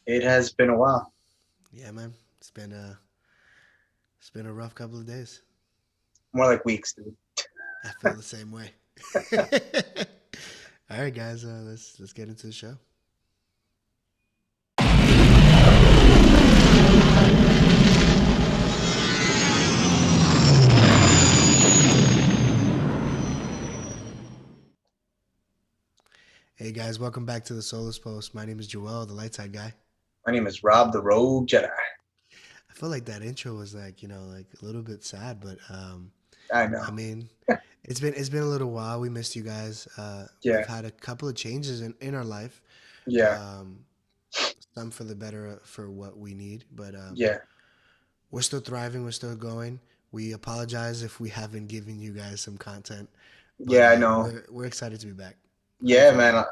It has been a while. Yeah, man. It's been a rough couple of days. More like weeks, dude. I feel the same way. All right, guys. Let's get into the show. Hey, guys. Welcome back to the Solus Post. My name is Joel, the light side guy. My name is Rob the Rogue Jedi. I feel like that intro was like a little bit sad, but I know. I mean, it's been a little while. We missed you guys. We've Yeah, had a couple of changes in our life. yeah, Um, some for the better for what we need, but yeah, we're still thriving. We're still going. We apologize if we haven't given you guys some content, but yeah. I know. we're excited to be back. How you Yeah, feeling? man.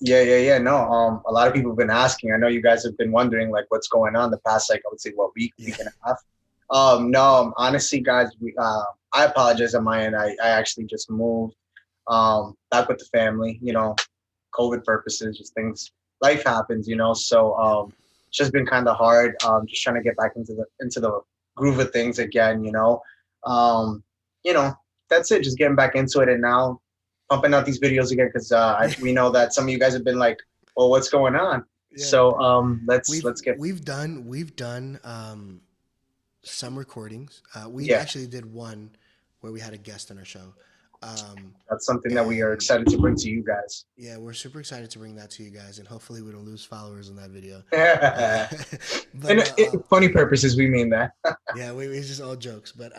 Yeah, yeah, yeah. No. A lot of people have been asking. I know you guys have been wondering like what's going on the past like I would say what Yeah, week and a half. No. Honestly, guys, I apologize on my end. I actually just moved back with the family. COVID purposes, just things. Life happens. So yep. it's just been kind of hard. Just trying to get back into the groove of things again. Um, you know, that's it. Just getting back into it, and now pumping out these videos again because we know that some of you guys have been like, "Well, what's going on?" Yeah, So let's we've let's get we've done some recordings. We yeah. actually did one where we had a guest on our show, um, That's something that we are and excited to bring to you guys. yeah, we're super excited to bring that to you guys, and hopefully we don't lose followers on that video. Uh, and but no, funny purposes, we mean that. yeah, it's just all jokes. But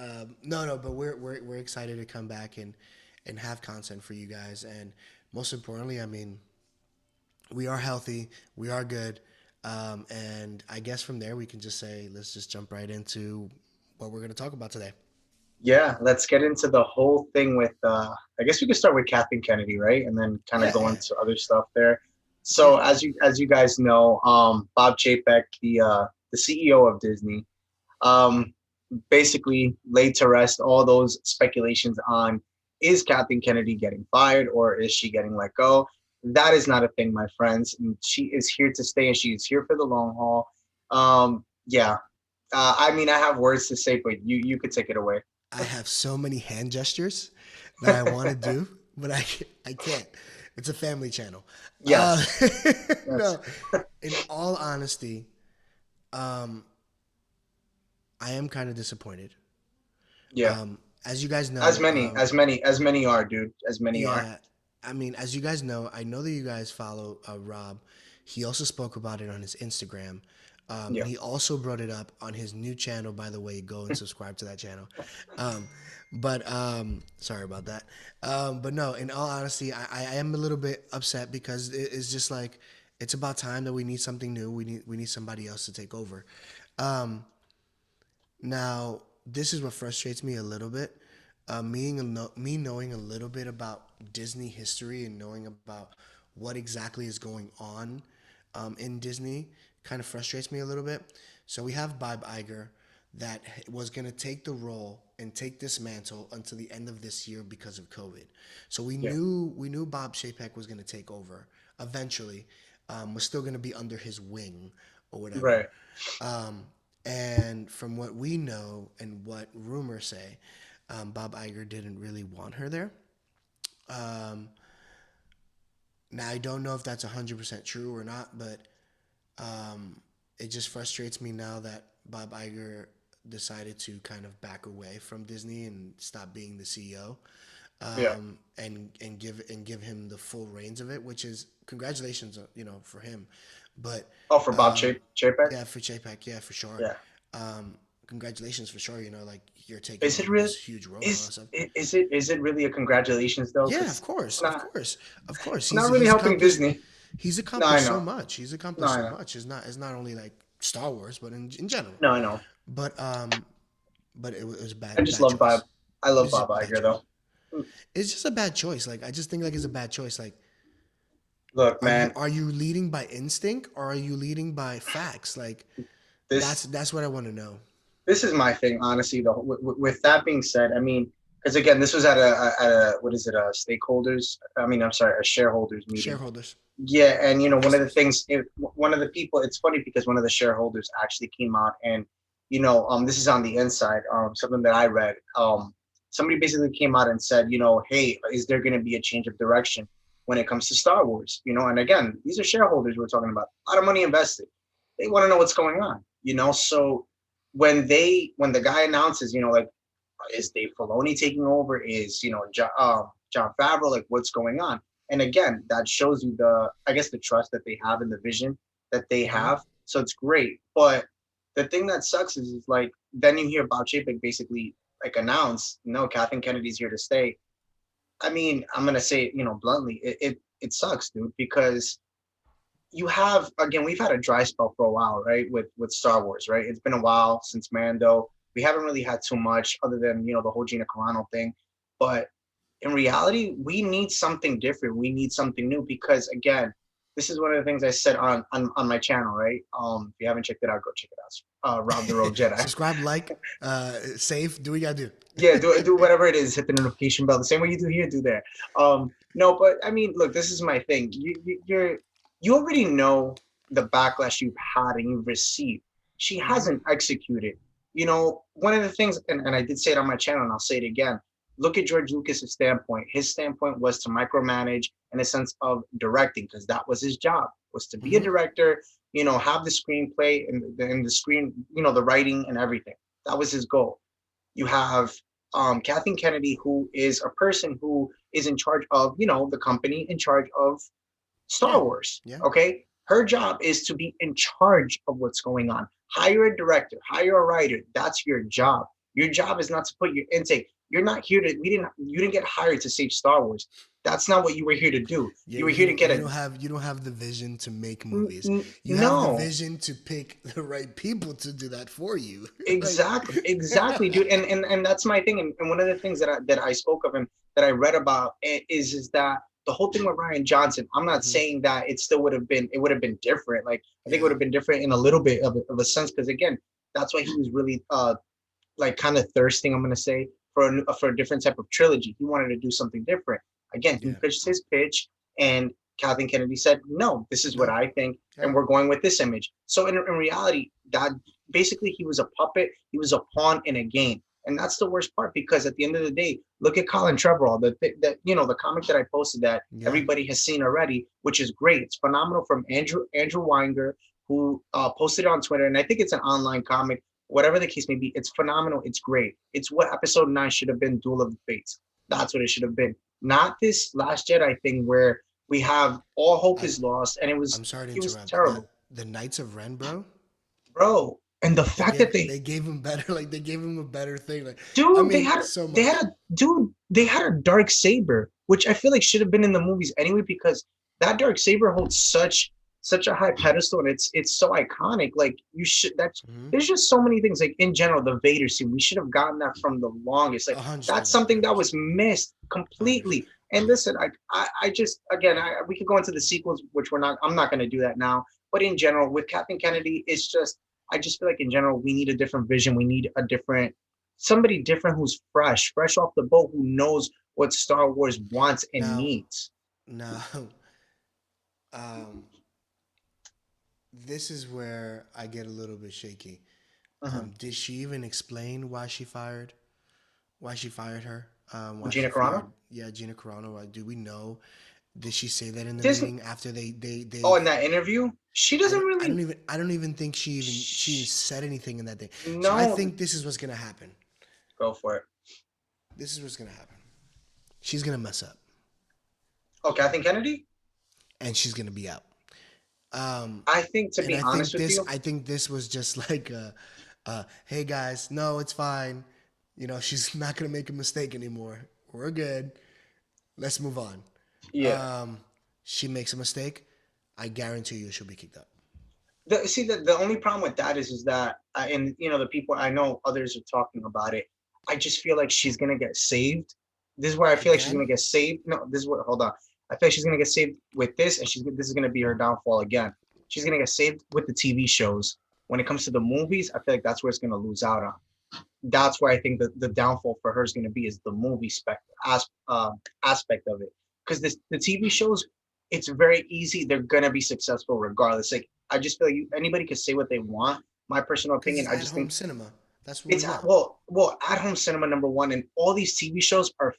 no, but we're excited to come back and have content for you guys, and most importantly, I mean, we are healthy, we are good, and I guess from there we can just say let's just jump right into what we're going to talk about today. Yeah, let's get into the whole thing with I guess we could start with Kathleen Kennedy, right? And then kind of Yeah, go yeah, into other stuff there. yeah, So as you guys know, Bob Chapek, the CEO of Disney, um basically laid to rest all those speculations on is Kathleen Kennedy getting fired or is she getting let go? That is not a thing, my friends. And she is here to stay and she is here for the long haul. Yeah. I mean, I have words to say, but you could take it away. I have so many hand gestures that I want to do, but I can't. It's a family channel. Uh, Yes. Yes. no, in all honesty, um, I am kind of disappointed. Yeah. As you guys As know, many, as many, as many are, dude. As many are. yeah, I mean, as you guys know, I know that you guys follow Rob. He also spoke about it on his Instagram. Yeah. And he also brought it up on his new channel. By the way, go and subscribe to that channel. Um, but sorry about that. But no, in all honesty, I am a little bit upset because it's just like it's about time that we need something new. We need somebody else to take over. Um, Now, this is what frustrates me a little bit. Me knowing a little bit about Disney history and knowing about what exactly is going on in Disney kind of frustrates me a little bit. So we have Bob Iger that was going to take the role and take this mantle until the end of this year because of COVID. So Yeah. we knew Bob Chapek was going to take over eventually. Was still going to be under his wing or whatever. Right. Um, and from what we know and what rumors say, Bob Iger didn't really want her there. Um, Now, I don't know if that's 100% true or not, but it just frustrates me now that Bob Iger decided to kind of back away from Disney and stop being the CEO, Yeah. and give him the full reins of it, which is congratulations, for him. But Oh, for Bob um, Chapek? yeah, for JPEG, yeah, for sure. Yeah. Congratulations for sure. Like you're taking Is it on really? this huge role and all that Is stuff. is it really a congratulations though? Yeah, of Because course, it's of not course, of course. it's He's not really he's helping accomplished. Disney. He's No, I accomplished so know. much. He's No, accomplished I so know. much. It's not only like Star Wars, but in general. No, I know. But it was a I bad just bad love Bob. choice. I It love was just Bob a bad Iger choice. though. It's just a bad choice. Like I just think like it's a bad choice. Like Look, are you man, are you leading by instinct or are you leading by facts? Like that's this that's what I want to know. this is my thing, honestly. Though, with that being said, I mean, because again, this was at a what is it, a stakeholders? I mean, I'm sorry, a shareholders meeting. Shareholders, Yeah, and one of the investors. things, one of the people, it's funny because one of the shareholders actually came out and, this is on the inside, something that I read. Somebody basically came out and said, hey, is there going to be a change of direction when it comes to Star Wars? And again, these are shareholders we're talking about, a lot of money invested. They want to know what's going on, So when the guy announces, like, is Dave Filoni taking over? Is John Favreau, like, what's going on? And again, that shows you I guess, the trust that they have in the vision that they Hmm. have. So it's great. But the thing that sucks is like then you hear Bob Chapek basically like announce, no, Kathleen Kennedy's here to stay. I mean, I'm gonna say it, bluntly, it sucks, dude, because you have, again, we've had a dry spell for a while, right? With Star Wars, right? It's been a while since Mando. We haven't really had too much other than the whole Gina Carano thing. But in reality, we need something different. We need something new because, again, this is one of the things I said on my channel, right? If you haven't checked it out, go check it out. Rob the Rogue Jedi. Subscribe, like, save. Do what you gotta do. Yeah, do whatever it is. Hit the notification bell. The same way you do here, do there. No, but I mean, look, this is my thing. You already know the backlash you've had and you've received. She Hmm. hasn't executed. One of the things, and I did say it on my channel, and I'll say it again. Look at George Lucas's standpoint. His standpoint was to micromanage in a sense of directing, because that was his job, was to be a Hmm. director. Have the screenplay and the screen, the writing and everything. That was his goal. You have Kathleen Kennedy, who is a person who is in charge of, the company, in charge of Yeah, Star Wars. yeah. Okay. Her job is to be in charge of what's going on. Hire a director, hire a writer. That's your job. Your job is not to put your intake. You're not here to, you didn't get hired to save Star Wars. That's not what you were here to do. Yeah, You were here to get you don't have the vision to make movies. You have the no. vision to pick the right people to do that for you. Like, Exactly, dude. And that's my thing. And one of the things that I spoke of and that I read about is that the whole thing with Ryan Johnson. I'm not mhm. saying that it would have been different. Like, I think it would Yeah, have been different in a little bit of a sense, because again, that's why he was really like kind of thirsting, I'm gonna say, for a different type of trilogy. He wanted to do something different. Again, he yeah. pitched his pitch, and Kathleen Kennedy said, "No, this is what No, I think, yeah. and we're going with this image." So in reality, that basically he was a puppet, he was a pawn in a game, and that's the worst part, because at the end of the day, look at Colin Trevorrow, the comic that I posted that Yeah. everybody has seen already, which is great. It's phenomenal, from Andrew Weinger, who posted it on Twitter, and I think it's an online comic. Whatever the case may be, it's phenomenal. It's great. It's what episode 9 should have been, Duel of the Fates. That's what it should have been. Not this Last Jedi thing where we have all hope I is lost, and I'm sorry to it was interrupt. terrible, The Knights of Ren, bro. bro. And the fact that They gave him better, like they gave him a better thing. Like, I dude, mean, so much. they had a dark saber, which I feel like should have been in the movies anyway, because that dark saber holds such a high pedestal, and it's so iconic. Like, you should that's Hmm. there's just so many things, like in general, the Vader scene, we should have gotten that from the longest. Like, A hundred that's percent, a something hundred that was percent, missed a hundred completely. percent. And listen, I just, again, we could go into the sequels, which I'm not going to do that now. But in general, with Kathleen Kennedy, it's just, I just feel like in general we need a different vision. We need a different, somebody different, who's fresh off the boat, who knows what Star Wars wants and Now, needs. now, um, this is where I get a little bit shaky. Mhm. Did she even explain why she fired her? Why she Gina Carano. fired, yeah, Gina Carano? Like, do we know? Did she say that in the Disney. meeting after Oh, they've? in that interview, she doesn't really. I don't even think she even Sh- said anything in that thing. So I no, think this is what's gonna happen. go for it. This is what's gonna happen. She's gonna mess up, Oh, Kathleen Kennedy. and she's gonna be out. Um, I think, to and be honest with you, I think this was just like, hey guys, no, it's fine. You know, she's not gonna make a mistake anymore. We're good. Let's move on. yeah. Um, she makes a mistake, I guarantee you she'll be kicked out. The only problem with that is that, and the people I know, others are talking about it. I just feel like she's gonna get saved. This is where I feel like she's gonna Again, get saved. No, this is what. Hold on. I feel like she's gonna get saved with this, and this is gonna be her downfall again. She's gonna get saved with the TV shows. When it comes to the movies, I feel like that's where it's gonna lose out on. that's where I think the downfall for her is going to be is the movie aspect of it. Because the TV shows, it's very easy. They're gonna be successful regardless. Like I just feel like anybody can say what they want. My personal Because opinion, it's I at just home think cinema. That's what we it's want. well at home cinema number one, and all these TV shows are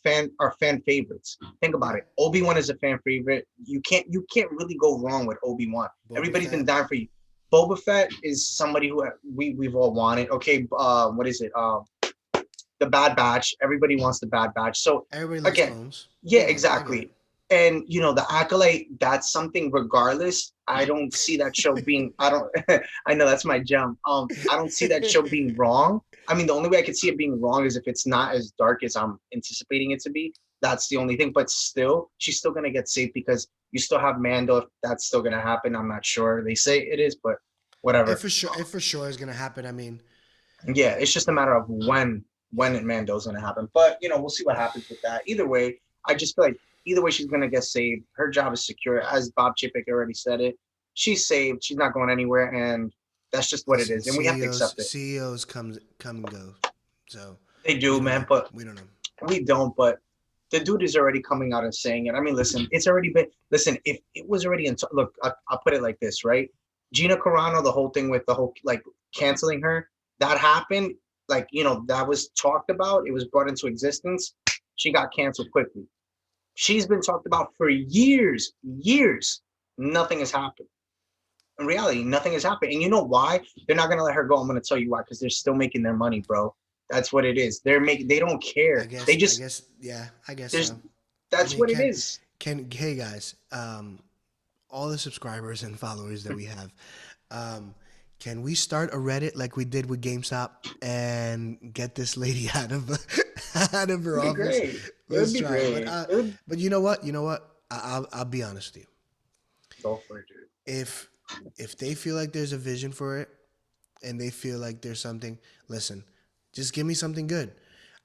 fan favorites. Think about Yeah. it. Obi-Wan is a fan favorite. You can't really go wrong with Obi-Wan. Boba Everybody's been Fett. dying for you. Boba Fett is somebody who we've all wanted. Okay, what is it? The Bad Batch. Everybody wants the Bad Batch. So Everybody loves again, clones. yeah, I get it. exactly. And the Acolyte, that's something regardless. I don't see that show being I don't I know that's my jump. I don't see that show being wrong. I mean, the only way I could see it being wrong is if it's not as dark as I'm anticipating it to be. That's the only thing. But still, she's still gonna get saved because you still have Mando. If that's still gonna happen, I'm not sure. They say it is, but whatever. It for sure is gonna happen. I mean, Yeah, it's just a matter of when yeah. and Mando's gonna happen. But we'll see what happens with that. Either way, I just feel like either way she's gonna get saved. Her job is secure, as Bob Chapek already said it. She's saved. She's not going anywhere, and that's just what it Listen, is. And we have to accept it. CEOs come and go. So They we do, don't man, know. but We don't know. we don't. But the dude is already coming out and saying it. I mean, listen, it's already been. Listen, if it was already in. Look, I'll put it like this, right? Gina Carano, the whole thing with the whole like canceling her, that happened. Like that was talked about. It was brought into existence. She got canceled quickly. She's been talked about for years, years. Nothing has happened. In reality, nothing has happened. And you know why? They're not gonna let her go. I'm gonna tell you why. Because they're still making their money, bro. That's what it is. They're making. They don't care. They I just. guess, yeah, I guess There's. so. I That's mean, what it is. hey guys, all the subscribers and followers that we have, um, can we start a Reddit like we did with GameStop and get this lady out of out of her It'd be office? great. It would Let's be try it. great. It would But you know what? You know what? I'll be honest with you. go for it, dude. If they feel like there's a vision for it and they feel like there's something, listen, just give me something good.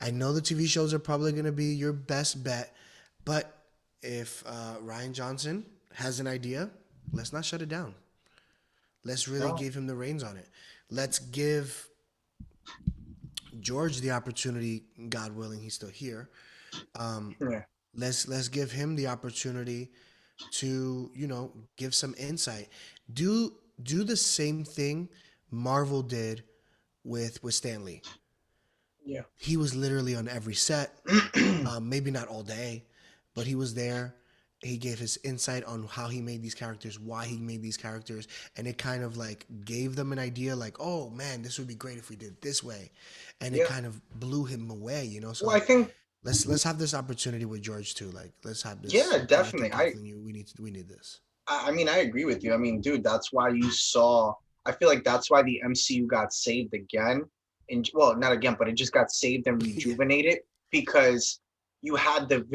I know the TV shows are probably going to be your best bet, but if Ryan Johnson has an idea, let's not shut it down. Let's really No. give him the reins on it. Let's give George the opportunity, God willing, he's still here. Um, Yeah. let's give him the opportunity to give some insight. Do the same thing Marvel did with Stanley. Yeah. He was literally on every set. Maybe not all day, but he was there. He gave his insight on how he made these characters, why he made these characters, and it kind of like gave them an idea, like, oh man, this would be great if we did it this way, and it Yeah. kind of blew him away, So Well, I like, think. let's have this opportunity with George too. Like, let's have this. Yeah, And I think definitely. Kathleen, we need this. I mean, I agree with you. I mean, dude, that's why you saw. I feel like that's why the MCU got saved again, and well, not again, but it just got saved and Yeah. rejuvenated because you had the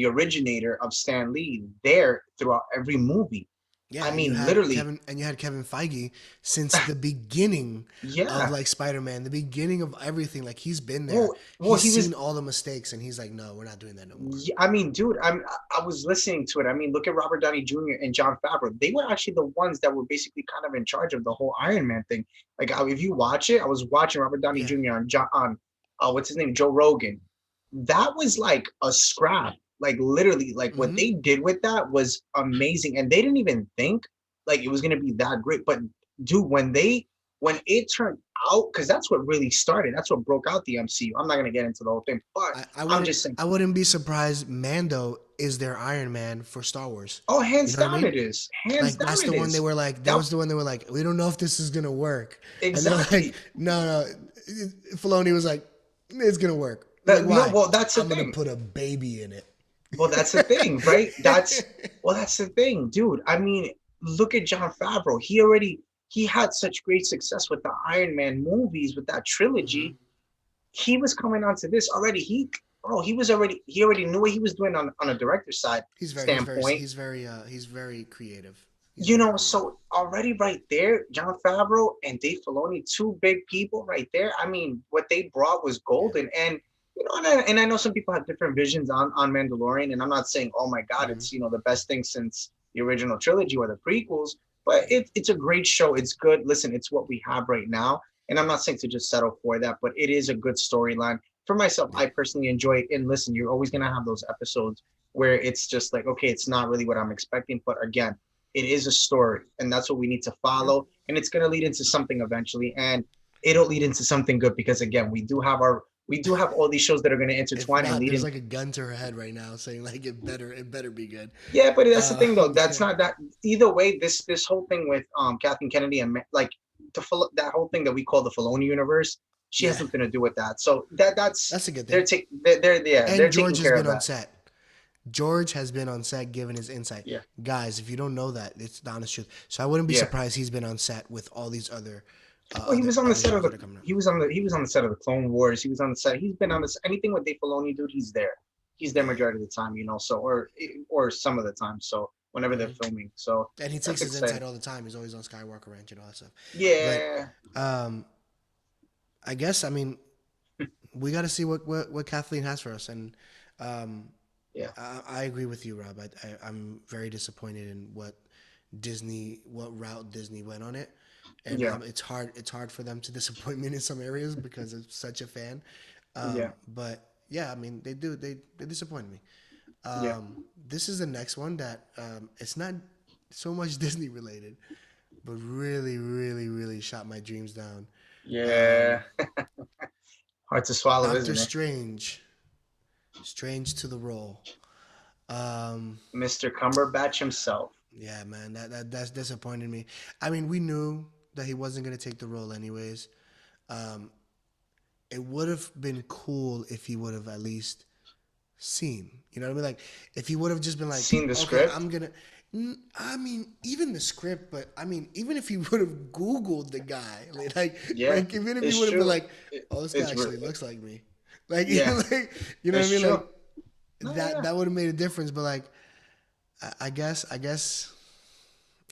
originator of Stan Lee there throughout every movie. Yeah, I and mean, literally, You had Kevin Feige since the beginning of yeah. like Spider-Man, the beginning of everything. Like he's been there. Well, He's he seen was. all the mistakes and he's like, "No, we're not doing that no more." Yeah, I mean, dude, I was listening to it. I mean, look at Robert Downey Jr. and John Favreau. They were actually the ones that were basically kind of in charge of the whole Iron Man thing. Like, if you watch it, I was watching Robert Downey Yeah. Jr. on what's his name, Joe Rogan. That was like a scrap. Like literally, like what Mhm. they did with that was amazing, and they didn't even think like it was gonna be that great. But dude, when it turned out, because that's what really started. That's what broke out the MCU. I'm not gonna get into the whole thing, but I'm just saying. I wouldn't be surprised Mando is their Iron Man for Star Wars. Oh, You hands know what I down mean? it is. Hands Like down that's it the one they is. were like that That was the one they were like, we don't know if this is gonna work. And they're like, exactly. no. Filoni was like, it's gonna work. Like That no, why? well, that's the I'm gonna thing. put a baby in it. Well, that's the thing, right? That's the thing, dude. I mean, look at John Favreau. He had such great success with the Iron Man movies, with that Hmm. trilogy. He was coming onto this already. He already knew what he was doing on a director's side standpoint. He's very creative. He's very creative. So already right there, John Favreau and Dave Filoni, two big people right there. I mean, what they brought was Yeah. golden. And and I know some people have different visions on Mandalorian, and I'm not saying, oh my God, Hmm. it's the best thing since the original trilogy or the prequels, but Yeah. it's a great show. It's good. Listen, it's what we have right now. And I'm not saying to just settle for that, but it is a good storyline. For myself, Yeah. I personally enjoy it. And listen, you're always gonna have those episodes where it's just like, okay, it's not really what I'm expecting, but again, it is a story, and that's what we need to Yeah. follow, and it's gonna lead into something eventually, and it'll lead into something good because again, we do have all these shows that are gonna If intertwine and not, lead there's in. like a gun to her head right now saying like it better be good. Yeah, but that's the thing though. That's Yeah. not that either way. This whole thing with Kathleen Kennedy and like that whole thing that we call the Filoni universe, she has Yeah. nothing to do with that. So that's That's a good thing. they're And taking George has care of been on that. set. George has been on set giving his insight. Yeah, Guys, if you don't know that, it's the honest truth. So I wouldn't be yeah. surprised he's been on set with all these other Well, he was on the set of shows the that are coming out. he was on the set of the Clone Wars. He was on the set. He's been on this anything with Dave Filoni, dude. He's there. He's there Yeah. majority of the time, you know. So or some of the time. So whenever they're Hmm. filming, so And he takes that's his exciting. insight all the time. He's always on Skywalker Ranch and all that stuff. But Yeah, um, I guess, I mean, we got to see what Kathleen has for us. And um, yeah, I agree with you, Rob. I'm very disappointed in what route Disney went on it. And yeah, it's hard for them to disappoint me in some areas because I'm such a fan. yeah, But yeah, I mean, they disappoint me. yeah, This is the next one that it's not so much Disney related, but really, really, really shot my dreams down. yeah. Um, Hard to swallow, Doctor isn't it, Strange, Strange to the role. Um, Mr. Cumberbatch himself? yeah, man, that's disappointed me. I mean, we knew that he wasn't gonna take the role anyways. Um, it would have been cool if he would have at least seen. You know what I mean? Like if he would have just been like, Seen the okay, script? I'm gonna. I mean, even the script, but I mean, even if he would have Googled the guy, Yeah, like even if he it's would have been true. like, It, oh, this guy it's actually looks like me, like yeah, you know what I it's mean? true. Like No, that yeah, that would have made a difference. But like, I guess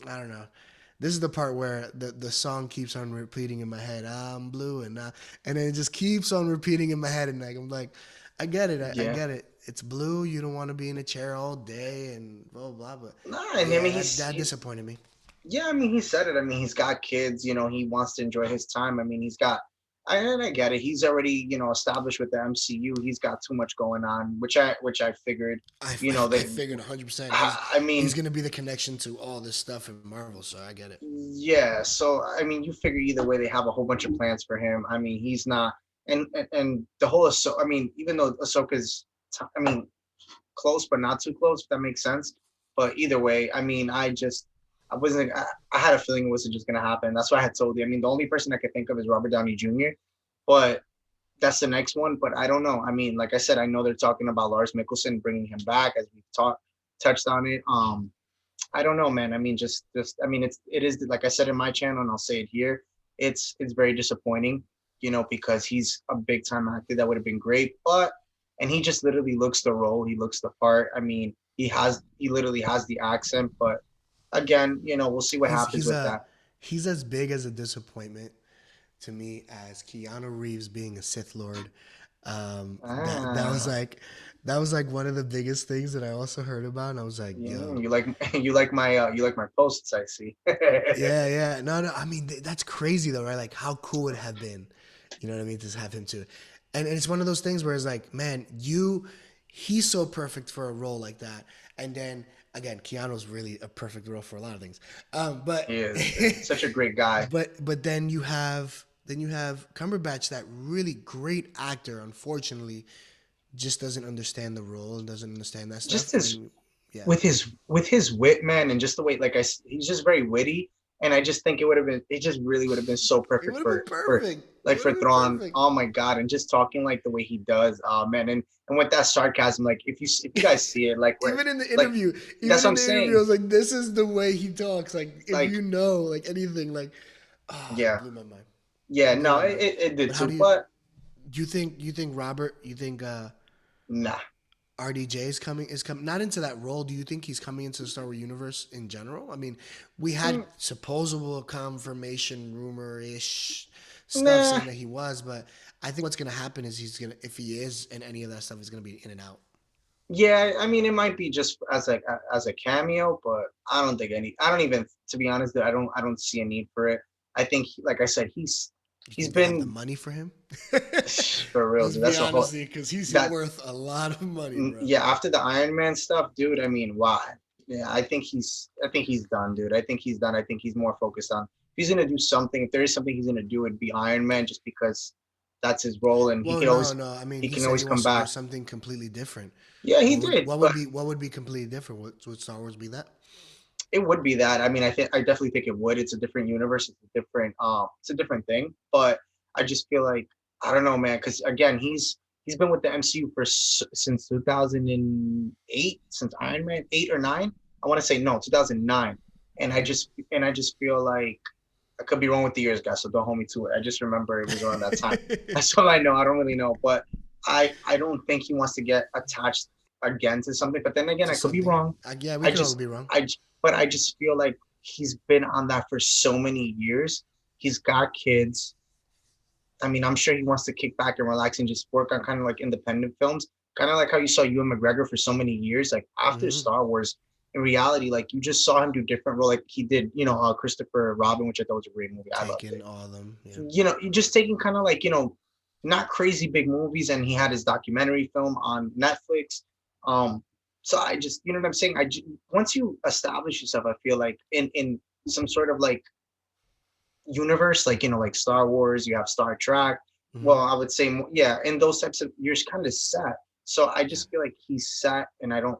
I don't know. This is the part where the song keeps on repeating in my head. I'm blue and then it just keeps on repeating in my head, and like I'm like, I get it, I yeah. get it. It's blue. You don't want to be in a chair all day and blah blah. But No, and I yeah, mean that disappointed me. yeah, I mean he said it. I mean he's got kids. You know, he wants to enjoy his time. I mean he's got. And I get it. He's already, you know, established with the MCU. He's got too much going on, which I figured. You know, I they. figured 100%. I He's mean, gonna be the connection to all this stuff in Marvel, so I get it. yeah. So I mean, you figure either way they have a whole bunch of plans for him. I mean, he's not, and the whole I mean, even though Ahsoka's, I mean, close but not too close, if that makes sense. But either way, I mean, I wasn't. I had a feeling it wasn't just gonna happen. That's why I had told you. I mean, the only person I could think of is Robert Downey Jr. But that's the next one. But I don't know. I mean, like I said, I know they're talking about Lars Mikkelsen bringing him back, as we've touched on it. I don't know, man. I mean, I mean, it is like I said in my channel, and I'll say it here. It's very disappointing, you know, because he's a big time actor. That would have been great, but and he just literally looks the role. He looks the part. I mean, he literally has the accent. But again, you know, we'll see what He's happens he's with a that. he's as big as a disappointment to me as Keanu Reeves being a Sith Lord. Ah, That was like one of the biggest things that I also heard about, and I was like, yeah, yo, you like my posts. I see. yeah, yeah, no, no. I mean, that's crazy though, right? Like, how cool would it have been, you know what I mean, to have him too. And it's one of those things where it's like, man, he's so perfect for a role like that, and then again, Keanu's really a perfect role for a lot of things. But He is such a great guy. but then you have Cumberbatch, that really great actor. Unfortunately, just doesn't understand the role and doesn't understand that Just stuff. his And yeah, with his wit, man, and just the way he's just very witty, and I just think it just really would have been so it perfect would have been for perfect. It like would for have been Thrawn. perfect. Oh my god, and just talking like the way he does, oh man, and with that sarcasm, like if you guys see it, like where even in the like interview, that's even what in I'm the interview, I saying, was like, "This is the way he talks." Like, if like you know, like anything, like, it yeah, blew my mind. yeah, It blew no, my mind. it did But how too, do you but do you think Robert? You think nah, RDJ is coming not into that role? Do you think he's coming into the Star Wars universe in general? I mean, we had mm, supposable confirmation rumor ish stuff nah. saying that he was, but I think what's gonna happen is if he is in any of that stuff, he's gonna be in and out. Yeah, I mean, it might be just as a cameo, but I don't think I don't even, to be honest, I don't see a need for it. I think, like I said, You he's think they have the been money for him? for real, Let's dude. be That's a whole honest, because he's that worth a lot of money, bro. yeah. After the Iron Man stuff, dude. I mean, why? Yeah, I think he's done, dude. I think he's done. I think he's more focused on if he's gonna do something. If there is something he's gonna do, it'd be Iron Man, just because that's his role, and Well, no, no. I mean, he he can said always he come wants to do back. something completely different. Yeah, he did, but What would be completely different? What would Star Wars be that? it would be that. I mean, I definitely think it would. It's a different universe. It's a different thing. But I just feel like I don't know, man. Because again, he's been with the MCU since 2008, since Iron Man 8 or 9. I want to say no, 2009. And I just feel like I could be wrong with the years, guys. So don't hold me to it. I just remember it was around that time. That's all I know. I don't really know, but I don't think he wants to get attached again to something. But then again, To I could be something? wrong. Yeah, we I could all just be wrong. I but I just feel like he's been on that for so many years. He's got kids. I mean, I'm sure he wants to kick back and relax and just work on kind of like independent films, kind of like how you saw Ewan McGregor for so many years. Like after Hmm. Star Wars, in reality, like you just saw him do different role. Like he did, Christopher Robin, which I thought was a great movie. I loved Taking it. all of them. Yeah. You just taking kind of like not crazy big movies, and he had his documentary film on Netflix. Um, so I just, you know what I'm saying. Once you establish yourself, I feel like in some sort of like universe, like like Star Wars, you have Star Trek. Well, Hmm. I would say yeah, in those types of you're kind of set. So I Yeah. just feel like he's set, and I don't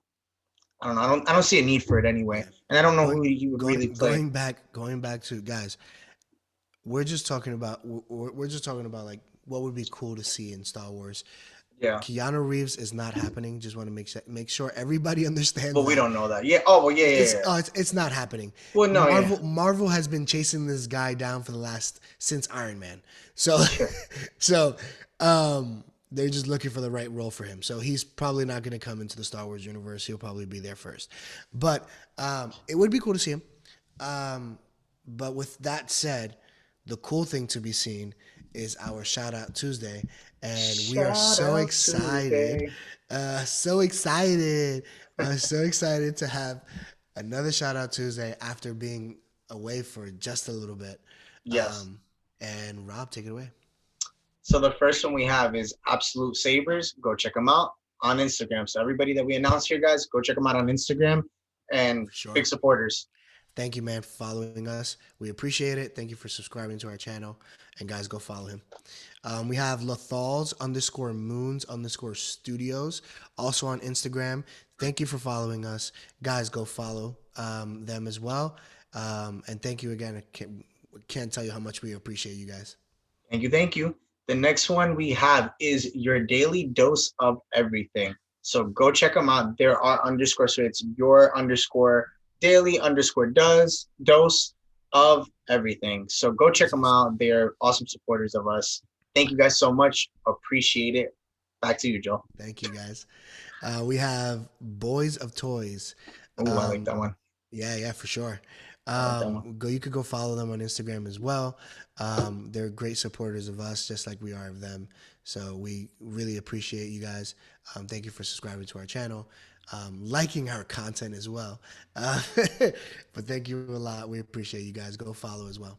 know, I don't see a need for it anyway, Yeah. and I don't know Going who he would really play. going back to guys. We're just talking about we're just talking about like what would be cool to see in Star Wars. Yeah, Keanu Reeves is not happening. Just want to make sure everybody understands but we that. don't know that. Yeah. Oh well, yeah, yeah, It's yeah. it's not happening. Well, no, yeah, Marvel has been chasing this guy down for the last since Iron Man. So sure. so um they're just looking for the right role for him. So he's probably not going to come into the Star Wars universe. He'll probably be there first. But it would be cool to see him. Um, but with that said, the cool thing to be seen is our shout out Tuesday, and we are Shout so out excited, Tuesday. so excited to have another shout out Tuesday after being away for just a little bit. Yes. Um, and Rob, take it away. So the first one we have is Absolute Sabers. Go check them out on Instagram. So everybody that we announced here, guys, go check them out on Instagram, and For sure. big supporters. Thank you, man, for following us. We appreciate it. Thank you for subscribing to our channel. And guys, go follow him. We have Lathals _moons _studios also on Instagram. Thank you for following us. Guys, go follow them as well. And thank you again. Can't tell you how much we appreciate you guys. Thank you, thank you. The next one we have is Your Daily Dose of Everything. So go check them out. There are underscores, so it's your underscore daily underscore does dose of everything. So go check That's them awesome. out. They're awesome supporters of us. Thank you guys so much. Appreciate it. Back to you, Joe. Thank you, guys. We have Boys of Toys. Oh, I like Um, that one. Yeah, yeah, for sure. I like that one. You could go follow them on Instagram as well. They're great supporters of us, just like we are of them. So we really appreciate you guys. Thank you for subscribing to our channel, liking our content as well. But thank you a lot. We appreciate you guys. Go follow as well.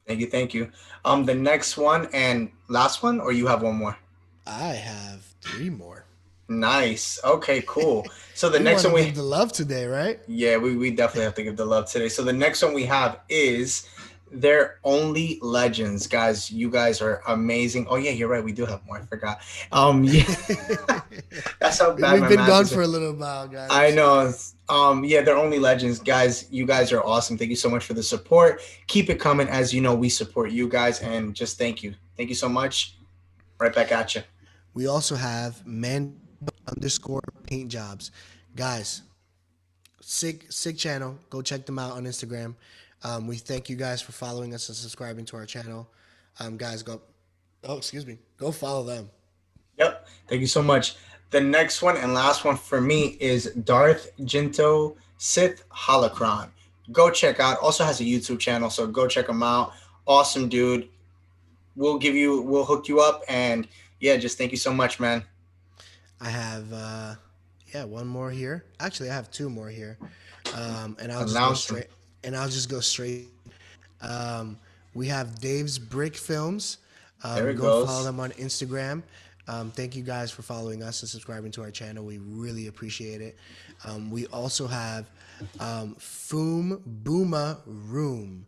Thank you, thank you. The next one and last one, or you have one more? I have three more. Nice. Okay, cool. So the We next want one to give the love today, right? yeah, we definitely have to give the love today. So the next one we have is They're Only Legends. Guys, you guys are amazing. Oh yeah, you're right. We do have more. I forgot. Yeah. That's how bad We've my been math gone is. for a little while, guys. I'm I sorry. know. Yeah, They're Only Legends. Guys, you guys are awesome. Thank you so much for the support. Keep it coming, as you know we support you guys, and just thank you. Thank you so much. Right back at you. We also have man_paint jobs. Guys, sick channel. Go check them out on Instagram. We thank you guys for following us and subscribing to our channel. Guys, go. Oh, excuse me. Go follow them. Yep. Thank you so much. The next one and last one for me is Darth Jinto Sith Holocron. Go check out. Also has a YouTube channel, so go check him out. Awesome dude. We'll hook you up, and yeah, just thank you so much, man. I have, yeah, one more here. Actually, I have two more here. And I'll just go Announce him. straight. And I'll just go straight. Um, we have Dave's Brick Films. There it Go follow goes. them on Instagram. Thank you guys for following us and subscribing to our channel. We really appreciate it. We also have Foom Booma Room.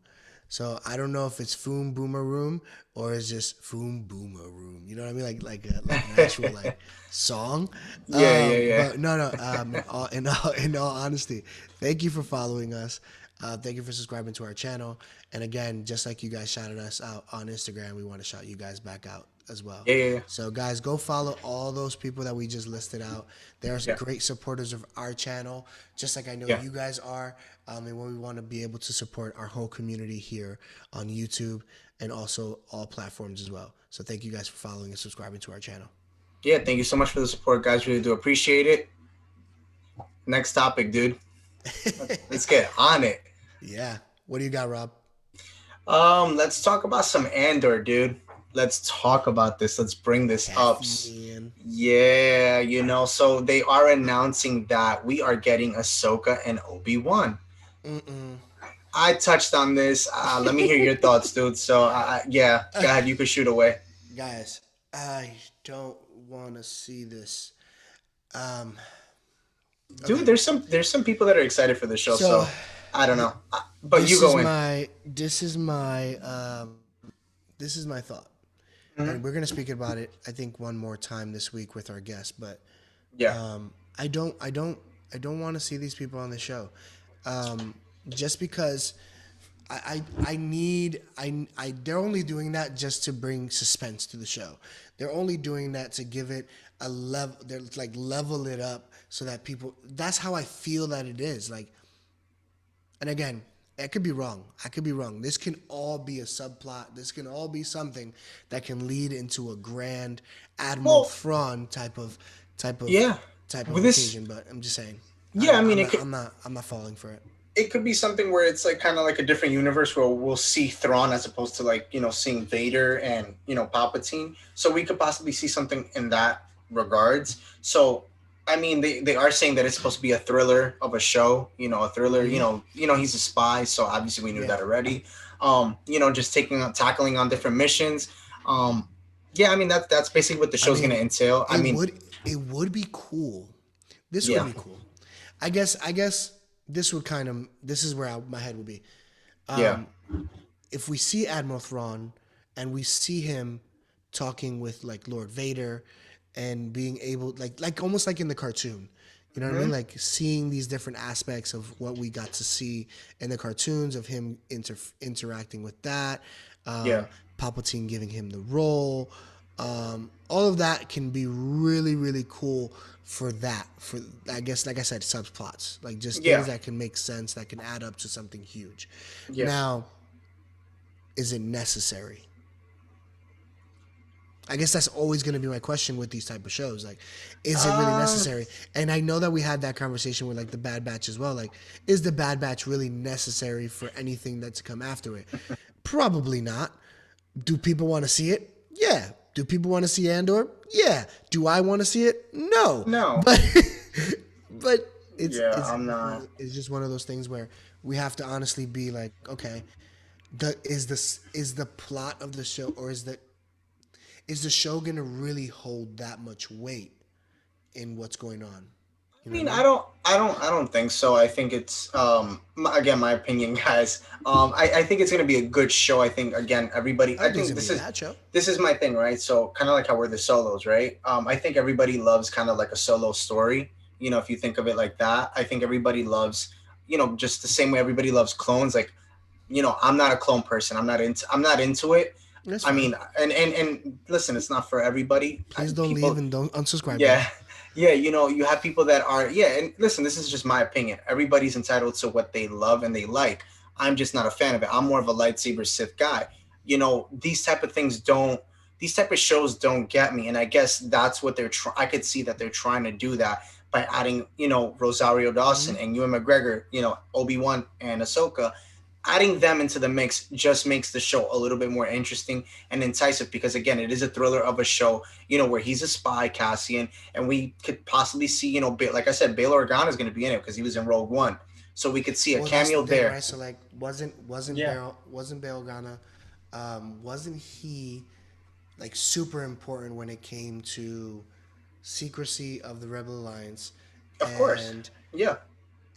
So I don't know if it's Foom Boomer Room or it's just Foom Boomer Room. You know what I mean? Like an actual like song. Yeah, yeah, yeah. But no, no. In all honesty, thank you for following us. Thank you for subscribing to our channel. And again, just like you guys shouted us out on Instagram, we want to shout you guys back out as well. Yeah, yeah, So, guys, go follow all those people that we just listed out. They're yeah, great supporters of our channel, just like I know yeah. you guys are. And we want to be able to support our whole community here on YouTube and also all platforms as well. So, thank you guys for following and subscribing to our channel. Yeah, thank you so much for the support, guys. Really do appreciate it. Next topic, dude. Let's get on it. Yeah. What do you got, Rob? Let's talk about some Andor, dude. Let's talk about this. Let's bring this up. Caffeine. Yeah, so they are announcing that we are getting Ahsoka and Obi-Wan. Mm-mm. I touched on this. Let me hear your thoughts, dude. So, yeah, go ahead. You can shoot away. Guys, I don't want to see this. Um, Dude, okay. there's some people that are excited for the show, So so I don't th- know. But you go in. this is my thought, Mhm. and we're gonna speak about it. I think one more time this week with our guest, but Yeah. um, I don't, I don't, I don't want to see these people on the show, um, just because I need they're only doing that just to bring suspense to the show. They're only doing that to give it a level. They're like level it up so that people. That's how I feel that it is. Like, and again, I could be wrong. I could be wrong. This can all be a subplot. This can all be something that can lead into a grand Admiral Well, Thrawn type of yeah. type of With this, occasion. But I'm just saying, yeah. I mean, I'm not falling for it. it could be something where it's like kind of like a different universe where we'll see Thrawn as opposed to like seeing Vader and Palpatine. So we could possibly see something in that regards. So I mean, they are saying that it's supposed to be a thriller of a show. A thriller. Hmm. He's a spy, so obviously we knew Yeah. that already. Just tackling on different missions. Um, yeah, I mean that's basically what the I show's gonna mean, entail. I it mean, would it would be cool. This would yeah. be cool. I guess this is where my head would be. Yeah. Um, if we see Admiral Thrawn and we see him talking with like Lord Vader and being able like almost like in the cartoon. You know what I mean? Mhm. Like seeing these different aspects of what we got to see in the cartoons of him interacting with that, Yeah. Palpatine giving him the role. All of that can be really, really cool for that. For I guess, like I said, subplots, like just things Yeah. that can make sense, that can add up to something huge. Yeah. Now, is it necessary? I guess that's always going to be my question with these type of shows. Like, is it really Um. necessary? And I know that we had that conversation with like the Bad Batch as well. Like, is the Bad Batch really necessary for anything that's to come after it? Probably not. Do people want to see it? Yeah. Do people want to see Andor? Yeah. Do I want to see it? No. No. But but it's Yeah. it's I'm not. it's just one of those things where we have to honestly be like, okay, is the plot of the show, or is the show gonna really hold that much weight in what's going on? I You know what I mean, mean? I don't think so. I think it's again my opinion, guys. I think it's gonna be a good show. I think again everybody. I I don't think it's think gonna be this a is bad show. this is my thing, right? So kind of like how we're the solos, right? I think everybody loves kind of like a solo story. If you think of it like that, I think everybody loves, just the same way everybody loves clones. Like, I'm not a clone person. I'm not into it. That's I fine. mean, and listen, it's not for everybody. Please don't leave People, and don't unsubscribe though. yeah, yeah, you have people that are, yeah, and listen, this is just my opinion. Everybody's entitled to what they love and they like. I'm just not a fan of it. I'm more of a lightsaber Sith guy. These type of things don't these type of shows don't get me, and I guess that's what they're trying. I could see that they're trying to do that by adding, Rosario Hmm. Dawson and Ewan McGregor, Obi-Wan and Ahsoka. Adding them into the mix just makes the show a little bit more interesting and enticing, because again, it is a thriller of a show, where he's a spy, Cassian, and we could possibly see, like I said, Bail Organa is going to be in it because he was in Rogue One, so we could see a Well, that's the cameo thing, there. right? So like, wasn't Yeah. Bail Organa, wasn't he? like super important when it came to secrecy of the Rebel Alliance, Of course. and Yeah.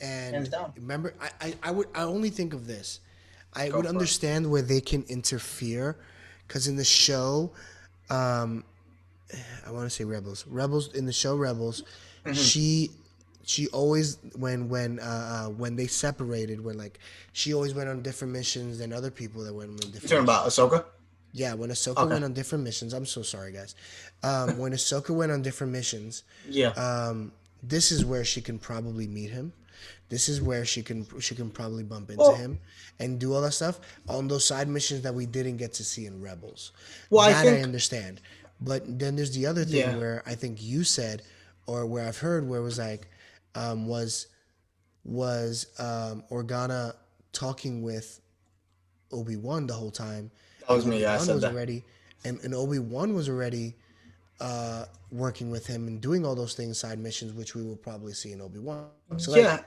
Hands and down. remember, I only think of this. I Go would for it. understand where they can interfere, because in the show, um, I want to say Rebels in the show Rebels, Hmm. she she always when they separated, when like she always went on different missions than other people that went on You different talking about missions. Ahsoka? Yeah, when Ahsoka Okay. went on different missions, I'm so sorry, guys. When Ahsoka went on different missions, Yeah. this is where she can probably meet him. This is where she can probably bump into Well, him and do all that stuff on those side missions that we didn't get to see in Rebels. I That I think. understand. But then there's the other thing Yeah. where I think you said, or where I've heard, where it was like, um, was Organa talking with Obi Wan the whole time, That and was me. Obi Yeah, I Wan said was that. already, and Obi Wan was already working with him and doing all those things, side missions, which we will probably see in Obi Wan. So like, Yeah,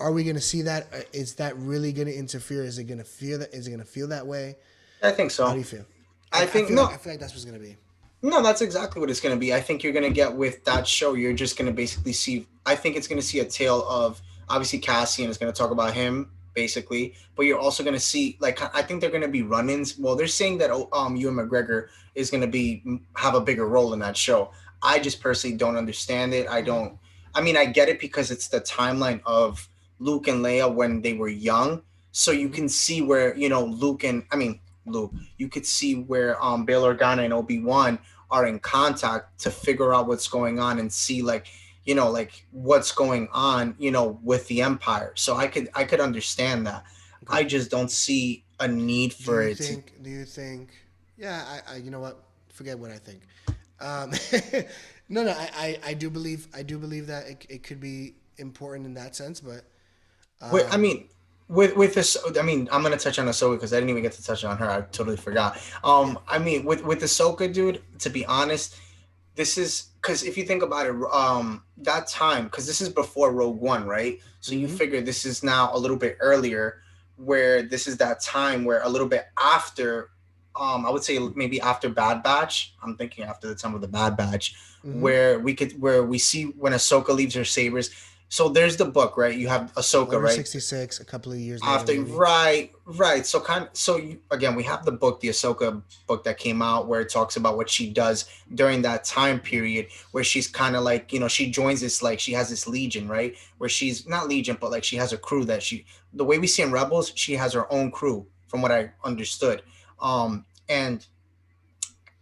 are we gonna see that? Is that really gonna interfere? Is it gonna feel that? Is it gonna feel that way? I think How do so. you feel? I think I no. feel like that's what's gonna be. No, that's exactly what it's going to be. I think you're going to get with that show. You're just going to basically see. I think it's going to see a tale of obviously Cassian is going to talk about him basically, but you're also going to see like I think they're going to be run-ins. Well, they're saying that Ewan McGregor is going to be have a bigger role in that show. I just personally don't understand it. I Mm-hmm. don't. I mean, I get it because it's the timeline of Luke and Leia when they were young, so you Mm-hmm. can see where Luke and I mean Luke. You could see where Bail Organa and Obi Wan are in contact to figure out what's going on and see like like what's going on with the empire. So I could understand that. Okay. I just don't see a need Do for you it to. think? Do you think? Yeah, you know what? Forget what I think. Um, no, no, I do believe that it could be important in that sense, but I mean, with this, I mean, I'm gonna touch on Ahsoka because I didn't even get to touch on her. I totally forgot. yeah. I mean, with Ahsoka, dude. To be honest, this is because if you think about it, that time, because this is before Rogue One, right? So you Mm-hmm. figure this is now a little bit earlier, where this is that time where a little bit after, I would say maybe after Bad Batch. I'm thinking after the time of the Bad Batch, Mm-hmm. where we see when Ahsoka leaves her sabers. So there's the book, right? You have Ahsoka, Order right? 66, a couple of years later, After maybe. right, so again, we have the book, the Ahsoka book that came out, where it talks about what she does during that time period, where she's kind of like she joins this, like she has this legion, right, where she's not legion, but like she has a crew that the way we see in Rebels, she has her own crew, from what I understood. And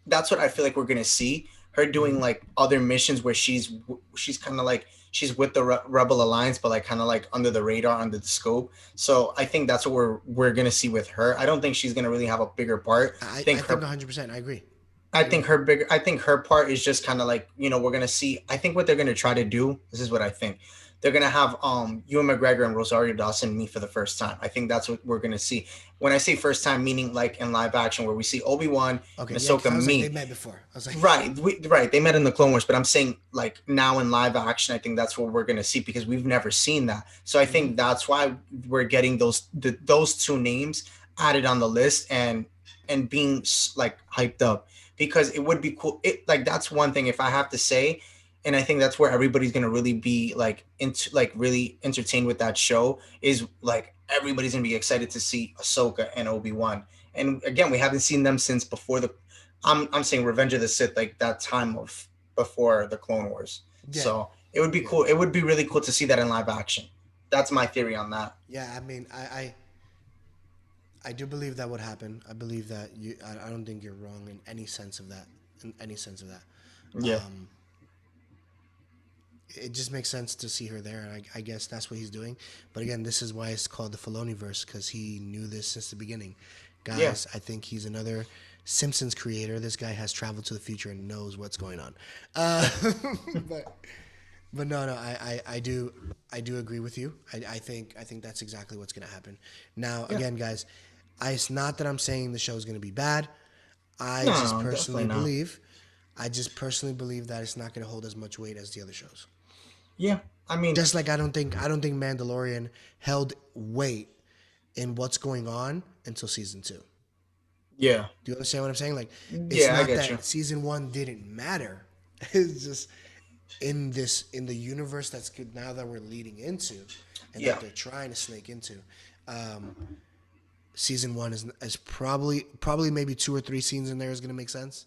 that's what I feel like we're gonna see her doing, Mm-hmm. like other missions where she's kind of like she's with the Rebel Alliance, but like kind of like under the radar, under the scope. So I think that's what we're gonna see with her. I don't think she's gonna really have a bigger part. I I think think her 100%. I agree. I I think agree. her bigger. I think her part is just kind of like we're gonna see. I think what they're gonna try to do. This is what I think. They're gonna have Ewan McGregor and Rosario Dawson meet for the first time. I think that's what we're gonna see. When I say first time, meaning like in live action, where we see Obi Wan Okay, and yeah, because Ahsoka I was like, they meet. met before. I was like, Right, right. They met in the Clone Wars, but I'm saying like now in live action, I think that's what we're gonna see because we've never seen that. So I mm-hmm. think that's why we're getting those two names added on the list and being like hyped up because it would be cool. It like that's one thing if I have to say, and I think that's where everybody's gonna really be like into like really entertained with that show is like everybody's gonna be excited to see Ahsoka and Obi Wan. And again, we haven't seen them since before the I'm saying Revenge of the Sith, like that time of before the Clone Wars. Yeah, So it would be yeah, cool. It would be really cool to see that in live action. That's my theory on that. yeah. I mean, I do believe that would happen. I believe that I don't think you're wrong in any sense of that. In any sense of that. Yeah. Um, it just makes sense to see her there, and I guess that's what he's doing. But again, this is why it's called the Filoniverse, because he knew this since the beginning. Yeah. Guys, I think he's another Simpsons creator. This guy has traveled to the future and knows what's going on. But no, no, I do agree with you. I think that's exactly what's gonna happen. Now, Yeah. again, guys, it's not that I'm saying the show's gonna be bad. I just No, definitely personally not. believe, I just personally believe that it's not gonna hold as much weight as the other shows. Yeah. I mean, Just like I don't think Mandalorian held weight in what's going on until season two. Yeah. Do you understand what I'm saying? Like, it's Yeah, I not get you. that season one didn't matter. It's just in the universe that's good now that we're leading into, and that Yeah. they're trying to snake into. Um, season one is probably maybe two or three scenes in there is gonna make sense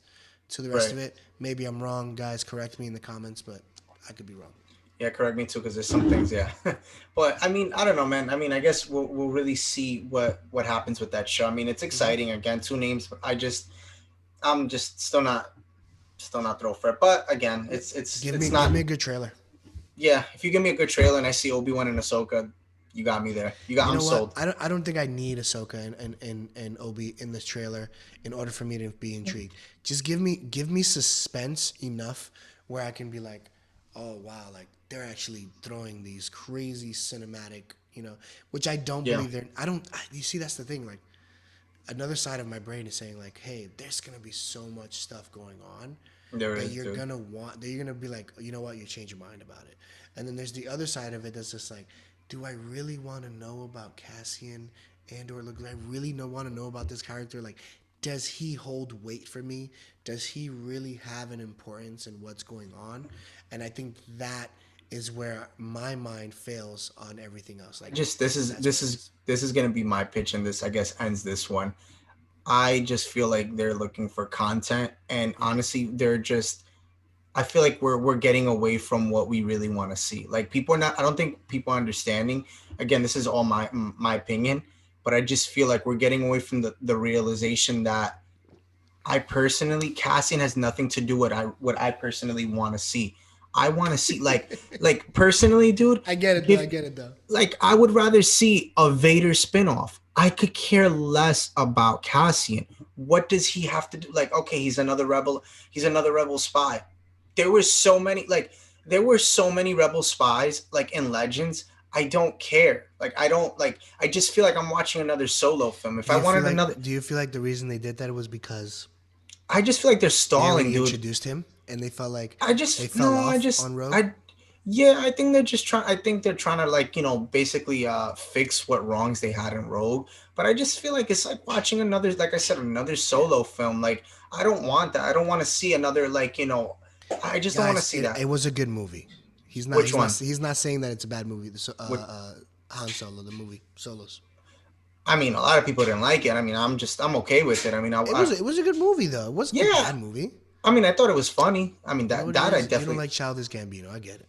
to the rest Right. of it. Maybe I'm wrong, guys. Correct me in the comments, but I could be wrong. Yeah, correct me too, because there's some things, yeah. But I mean, I don't know, man. I mean, I guess we'll really see what happens with that show. I mean, it's Hmm. exciting. Again, two names, but I'm just still not thrilled for it. But again, Yeah. it's Give not. me a good trailer. Yeah, if you give me a good trailer and I see Obi Wan and Ahsoka, you got me there. You I'm know what? sold. I don't think I need Ahsoka and Obi in this trailer in order for me to be intrigued. Just give me suspense enough where I can be like, oh wow, like they're actually throwing these crazy cinematic, which I don't Yeah, believe they're. You see, that's the thing. Like another side of my brain is saying like, hey, there's gonna be so much stuff going on there that is, you're dude. gonna want that you're gonna be like, you know what, you change your mind about it. And then there's the other side of it that's just like, do I really want to know about Cassian and or look? Do I really want to know about this character? Like, does he hold weight for me? Does he really have an importance in what's going on? And I think that is where my mind fails on everything else. Like, Just that's what it is. this is gonna be my pitch, and this I guess ends this one. I just feel like they're looking for content, and honestly, they're just. I feel like we're getting away from what we really want to see. Like people are not. I don't think people are understanding. Again, this is all my opinion, but I just feel like we're getting away from the realization that I personally, Cassian has nothing to do with what I personally want to see. I want to see like personally, dude. I get it though. Give I get it though. like I would rather see a Vader spinoff. I could care less about Cassian. What does he have to do? Like, okay, he's another rebel. He's another rebel spy. There were so many there were so many rebel spies like in Legends. I don't care. Like I don't like. I just feel like I'm watching another Solo film. If Do I you feel wanted like another, do you feel like the reason they did that was because I just feel like they're they stalling, already dude. introduced him and they felt like I they just fell no, I off just on Rogue? I yeah, I think they're just trying I think they're trying to like, basically fix what wrongs they had in Rogue. But I just feel like it's like watching another like I said, another Yeah. solo film. Like I don't want that. I don't want to see another I just don't want to Guys, see it that. was a good movie. He's not Which he's not one? he's not saying that it's a bad movie. What Han Solo, the movie Solos. I mean, a lot of people didn't like it. I mean, I'm okay with it. I mean, It was a good movie though. It wasn't a yeah. bad movie. I mean, I thought it was funny. I mean, You know that what it that I is? You don't definitely like Childish Gambino. I get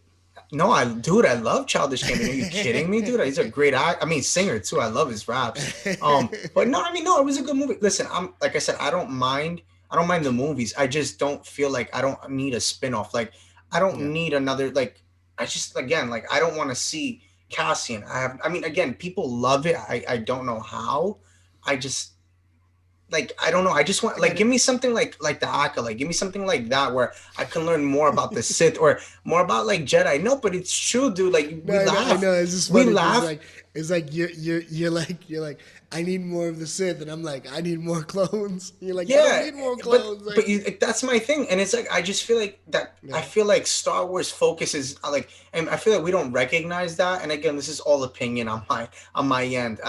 no, I love Childish Gambino. Are you kidding me, dude? He's a great act. I mean, singer too. I love his raps. But it. no, I mean, no, it was a good movie. Listen, I'm like I said, I don't mind. I don't mind the movies. I just don't feel like I don't need a spin-off. Like I don't Yeah. need another like I just again like I don't want to see Cassian. I mean again, people love it. I don't know how. I just like I don't know. I just want I like get give it. me something like the Acolyte. Give me something like that where I can learn more about the Sith or more about like Jedi. No, but it's true, dude. Like No, we I laugh, know. It's just we funny because laugh. it's like you're like I need more of the Sith, and I'm like I need more clones. You're like I don't Yeah, need more but clones. but Like that's my thing, and it's like I just feel like that. I yeah, feel like Star Wars focuses like, and I feel like we don't recognize that. And again, this is all opinion on my end.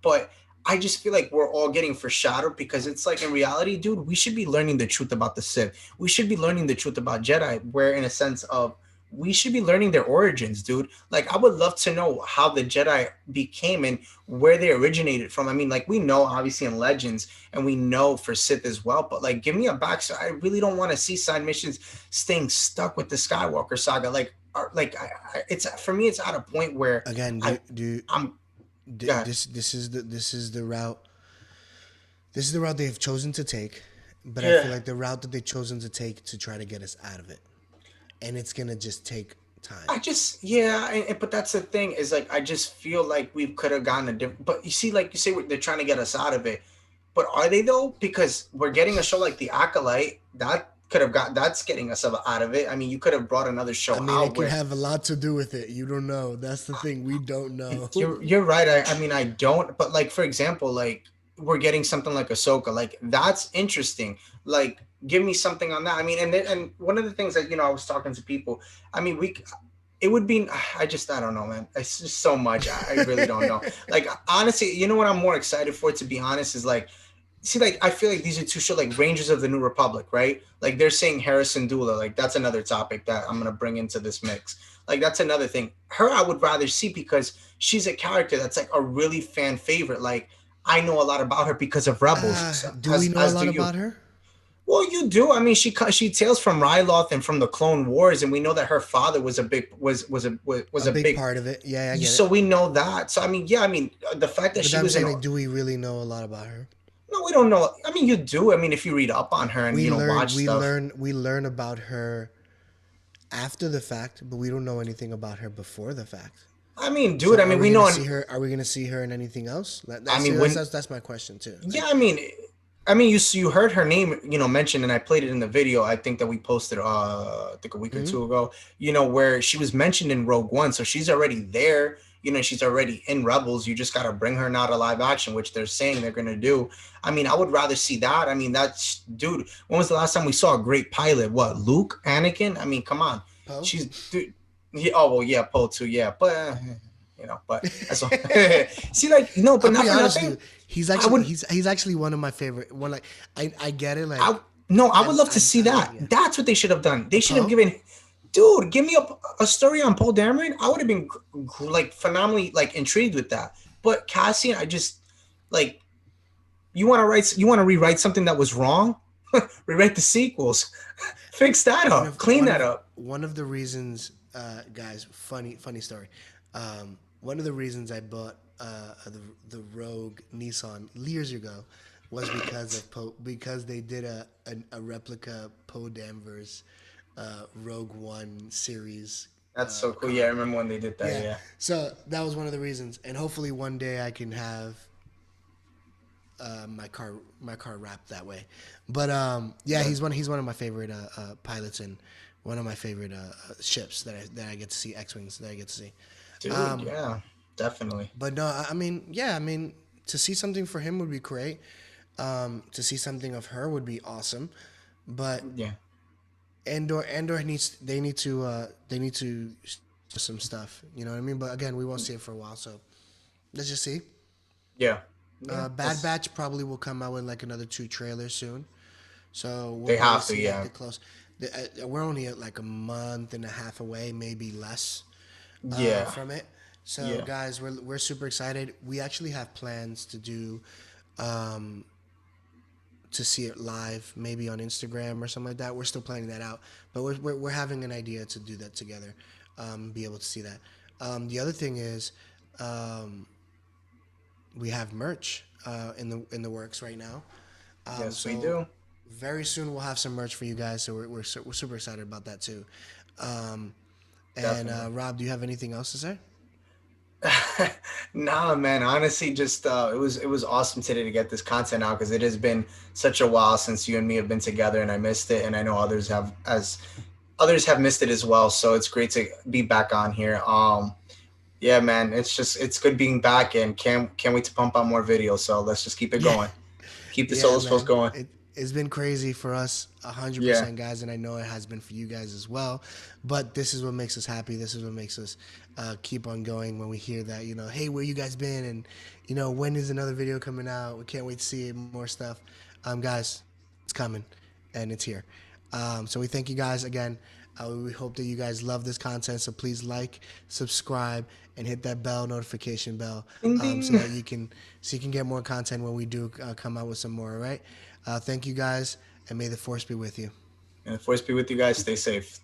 But I just feel like we're all getting foreshadowed because it's like in reality, dude, we should be learning the truth about the Sith. We should be learning the truth about Jedi. Where in a sense of we should be learning their origins, dude. Like I would love to know how the Jedi became and where they originated from. I mean, like we know obviously in Legends and we know for Sith as well. But like, give me a backstory. I really don't want to see side missions staying stuck with the Skywalker saga. It's for me, it's at a point where again, I, I'm. God, this is the route. This is the route they've chosen to take, but I yeah. feel like the route that they've chosen to take to try to get us out of it, and it's gonna just take time. I just yeah, but that's the thing is like I just feel like we could have gotten a different. But you see, like you say, they're trying to get us out of it. But are they though? Because we're getting a show like The Acolyte that could have got that's getting us out of it. I mean, you could have brought another I show mean, it out could where have a lot to do with it. You don't know. That's the thing. We don't know. you're right. I mean I don't, but like for example, like we're getting something like Ahsoka, like that's interesting. Like give me something on that. I mean, and one of the things that I was talking to people. I mean, it would be. I don't know, man. It's just so much. I really don't know. Like honestly, you know what I'm more excited for? To be honest, is like see, like I feel like these are two show like Rangers of the New Republic, right? Like they're saying Harrison Dula, like that's another topic that I'm gonna bring into this mix. Like that's another thing. Her I would rather see because she's a character that's like a really fan favorite. Like I know a lot about her because of Rebels, Do we know a as do lot you. about her? Well, you do. I mean, she tales from Ryloth and from the Clone Wars, and we know that her father was a big was A a big big. part of it. Yeah, I get So it. we know that. So I mean, yeah, I mean, the fact that But she I'm was in. saying, like, do we really know a lot about her? No, we don't know. I mean, you do. I mean, if you read up on her and watch stuff. We learn about her after the fact, but we don't know anything about her before the fact. I mean, So dude. I are mean, we we gonna know. see her? Are we gonna see her in anything else? I mean, when. That's my question too. Yeah, Like, I mean, you heard her name, mentioned, and I played it in the video. I think that we posted, I think a week or mhm. two ago. Where she was mentioned in Rogue One, so she's already there. She's already in Rebels. You just gotta bring her now to live action, which they're saying they're gonna do. I mean, I would rather see that. I mean, that's dude. When was the last time we saw a great pilot? What, Luke, Anakin? I mean, come on. Poe. She's dude. Yeah, oh well, yeah, Poe too. Yeah, but but that's all. See, like but I'll not be for honest with nothing. you. I would. He's actually one of my favorite. One like I get it. I no, I would love to see I like that. yeah. That's what they should have done. They should have Poe. given, dude, give me a story on Paul Dameron. I would have been like phenomenally like intrigued with that. But Cassian, I just like you want to rewrite something that was wrong, rewrite the sequels, fix that up, clean that up. One of the reasons, guys, funny story. One of the reasons I bought the Rogue Nissan years ago was because of because they did a replica Poe Danvers Rogue One series. That's so cool. Yeah, I Car. remember when they did that. Yeah, Yeah, so that was one of the reasons, and hopefully one day I can have my car wrapped that way. But yeah, he's one of my favorite pilots and one of my favorite ships that I get to see, X-wings that I get to see. dude. Yeah, definitely. But no, I mean, yeah, I mean, to see something for him would be great. To see something of her would be awesome. But Yeah, Andor they need to some stuff. You know what I mean? But again, we won't see it for a while, so let's just see. yeah, yeah. Bad Batch probably will come out with like another 2 trailers soon. So we'll They probably have to. see Yeah, the close. We're only at like a month and a half away, maybe less, yeah, from it. So yeah. guys, we're super excited. We actually have plans to do, um, to see it live, maybe on Instagram or something like that. We're still planning that out, but we're having an idea to do that together, be able to see that. The other thing is, um, we have merch in the works right now. Yes, we So do. very soon we'll have some merch for you guys. So we're super excited about that too. Um, and Definitely. Rob, do you have anything else to say? Nah, man. Honestly, just it was awesome today to get this content out because it has been such a while since you and me have been together, and I missed it, and I know others have missed it as well. So it's great to be back on here. Yeah, man. It's good being back, and can't wait to pump out more videos. So let's just keep it Yeah, going. Keep the yeah, solo post man. going. It's been crazy for us, Yeah. 100%, guys, and I know it has been for you guys as well. But this is what makes us happy. This is what makes us keep on going when we hear that, hey, where you guys been, and when is another video coming out? We can't wait to see more stuff, guys. It's coming, and it's here. So we thank you guys again. We hope that you guys love this content. So please like, subscribe, and hit that bell notification bell, Ding so ding. that you can get more content when we do come out with some more. All right. Thank you guys, and may the force be with you. And the force be with you guys. Stay safe.